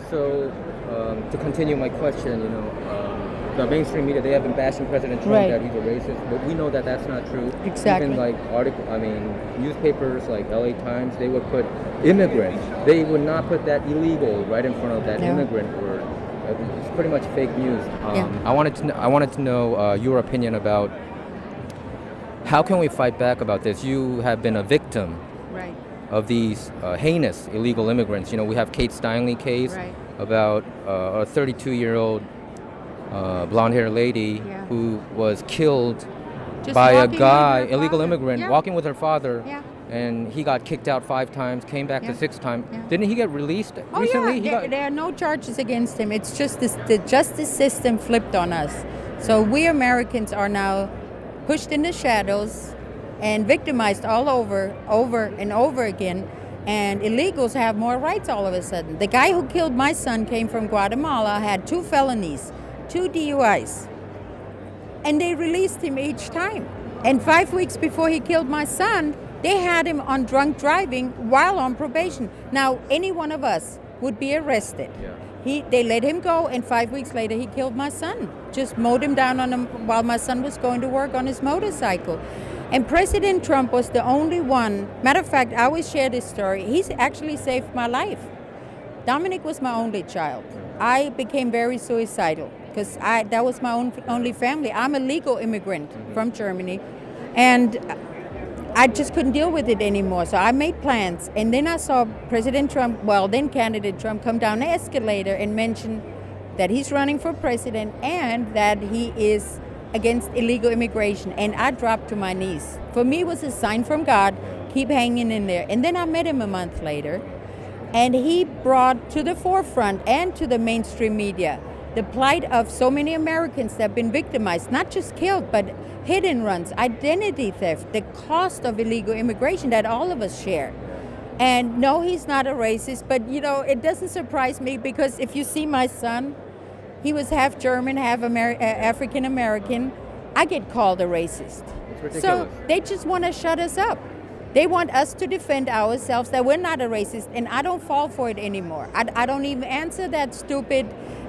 So, to continue my question, the mainstream media, they have been bashing President Trump Right. that he's a racist, but we know that that's not true. Exactly. Even like newspapers like LA Times, they would put immigrant. They would not put that illegal right in front of that Yeah. immigrant word. It's pretty much fake news. Yeah. I wanted to know your opinion about how can we fight back about this. You have been a victim Right. of these heinous illegal immigrants. We have Kate Steinle case Right. about a 32-year-old blonde-haired lady Yeah. who was killed Just by a walking with guy, her illegal father. immigrant, Yeah. walking with her father. Yeah. And he got kicked out 5 times, came back Yeah. the 6th time. Yeah. Didn't he get released Oh recently? yeah, there are no charges against him. It's just the justice system flipped on us. So we Americans are now pushed in the shadows and victimized all over and over again. And illegals have more rights all of a sudden. The guy who killed my son came from Guatemala, had 2 felonies, 2 DUIs. And they released him each time. And 5 weeks before he killed my son, they had him on drunk driving while on probation. Now, any one of us would be arrested. Yeah. They let him go, and 5 weeks later, he killed my son. Just mowed him down on him while my son was going to work on his motorcycle. And President Trump was the only one. Matter of fact, I always share this story. He's actually saved my life. Dominic was my only child. I became very suicidal because that was my only family. I'm a legal immigrant from Germany, and I just couldn't deal with it anymore. So I made plans, and then I saw President Trump, then candidate Trump, come down the escalator and mention that he's running for president and that he is against illegal immigration. And I dropped to my knees. For me, it was a sign from God, keep hanging in there. And then I met him a month later, and he brought to the forefront and to the mainstream media the plight of so many Americans that have been victimized, not just killed, but hit and runs, identity theft, the cost of illegal immigration that all of us share. And no, he's not a racist, but it doesn't surprise me because if you see my son, he was half German, half African American. I get called a racist. It's ridiculous. So they just want to shut us up. They want us to defend ourselves that we're not a racist, and I don't fall for it anymore. I don't even answer that stupid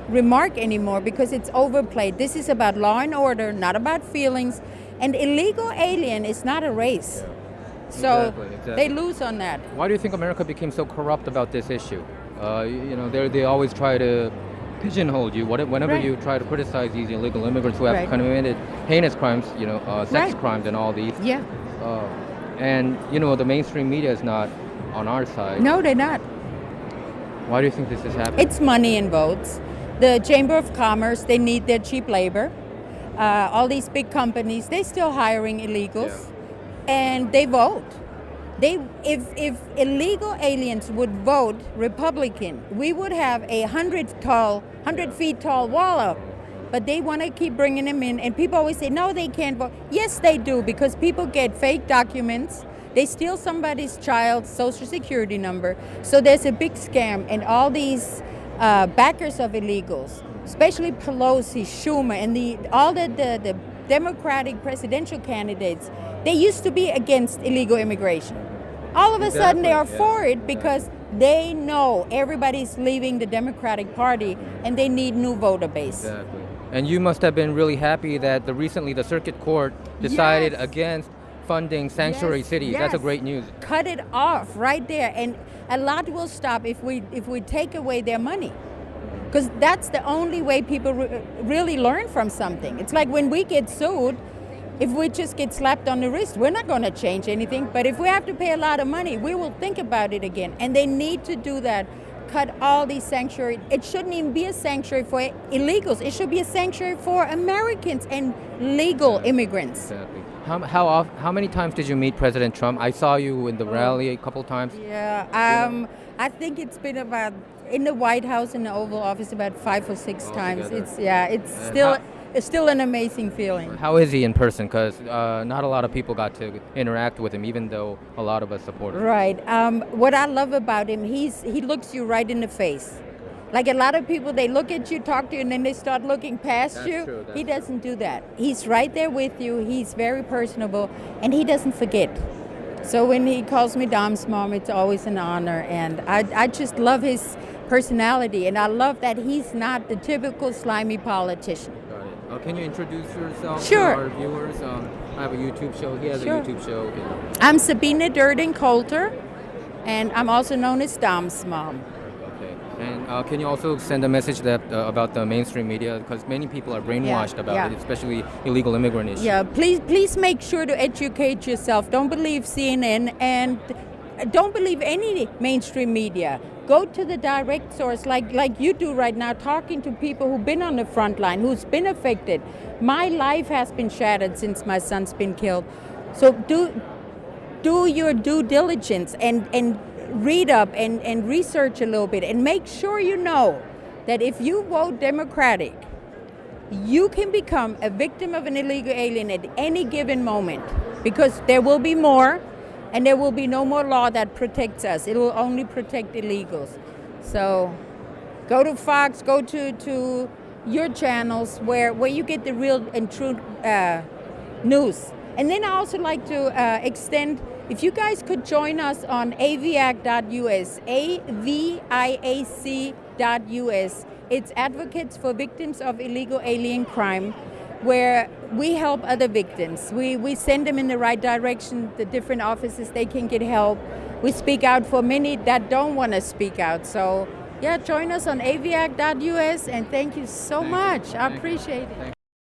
remark anymore because it's overplayed. This is about law and order, not about feelings. And illegal alien is not a race. So Exactly. they lose on that. Why do you think America became so corrupt about this issue? They always try to pigeonhole you. Whenever Right. you try to criticize these illegal immigrants who have Right. committed heinous crimes, sex Right. crimes and all these. Yeah. And the mainstream media is not on our side. No, they're not. Why do you think this is happening? It's money and votes. The Chamber of Commerce, they need their cheap labor. All these big companies, they're still hiring illegals, and they vote. If illegal aliens would vote Republican, we would have a 100 feet tall wall up. But they want to keep bringing them in, and people always say, no, they can't vote. Yes, they do, because people get fake documents. They steal somebody's child's social security number. So there's a big scam, and all these backers of illegals, especially Pelosi, Schumer, and all the Democratic presidential candidates, they used to be against illegal immigration. All of a sudden, they are for it because they know everybody's leaving the Democratic Party, and they need new voter base. Exactly. And you must have been really happy that recently the circuit court decided Yes. against funding sanctuary Yes, cities. That's a yes. great news. Cut it off right there, and a lot will stop if we take away their money, because that's the only way people really learn from something. It's like when we get sued, if we just get slapped on the wrist, we're not going to change anything. But if we have to pay a lot of money, we will think about it again. And they need to do that. Cut all these sanctuary. It shouldn't even be a sanctuary for illegals. It should be a sanctuary for Americans and legal immigrants. Exactly. How many times did you meet President Trump? I saw you in the rally a couple times. Yeah, I think it's been about in the White House in the Oval Office about 5 or 6 times. Altogether. It's And it's still an amazing feeling. How is he in person? Because not a lot of people got to interact with him, even though a lot of us support him. Right. What I love about him, he looks you right in the face. Like a lot of people, they look at you, talk to you, and then they start looking past That's you. true, that's He doesn't do that. He's right there with you. He's very personable, and he doesn't forget. So when he calls me Dom's mom, it's always an honor, and I just love his personality, and I love that he's not the typical slimy politician. Got it. Can you introduce yourself Sure. to our viewers? I have a YouTube show. He has Sure. a YouTube show. I'm Sabina Durden Coulter, and I'm also known as Dom's mom. Okay. And can you also send a message that about the mainstream media, because many people are brainwashed about yeah. it, especially illegal immigrant issues. Yeah, please make sure to educate yourself. Don't believe CNN and don't believe any mainstream media. Go to the direct source like you do right now, talking to people who've been on the front line, who's been affected. My life has been shattered since my son's been killed. So do your due diligence and read up and research a little bit and make sure you know that if you vote Democratic, you can become a victim of an illegal alien at any given moment, because there will be more, and there will be no more law that protects us. It will only protect illegals. So go to Fox, go to your channels where you get the real and true news. And then I also like to extend, if you guys could join us on aviac.us, aviac.us. It's Advocates for Victims of Illegal Alien Crime, where we help other victims. We send them in the right direction, the different offices they can get help. We speak out for many that don't want to speak out. So yeah, join us on aviac.us, and thank you so much. I appreciate it.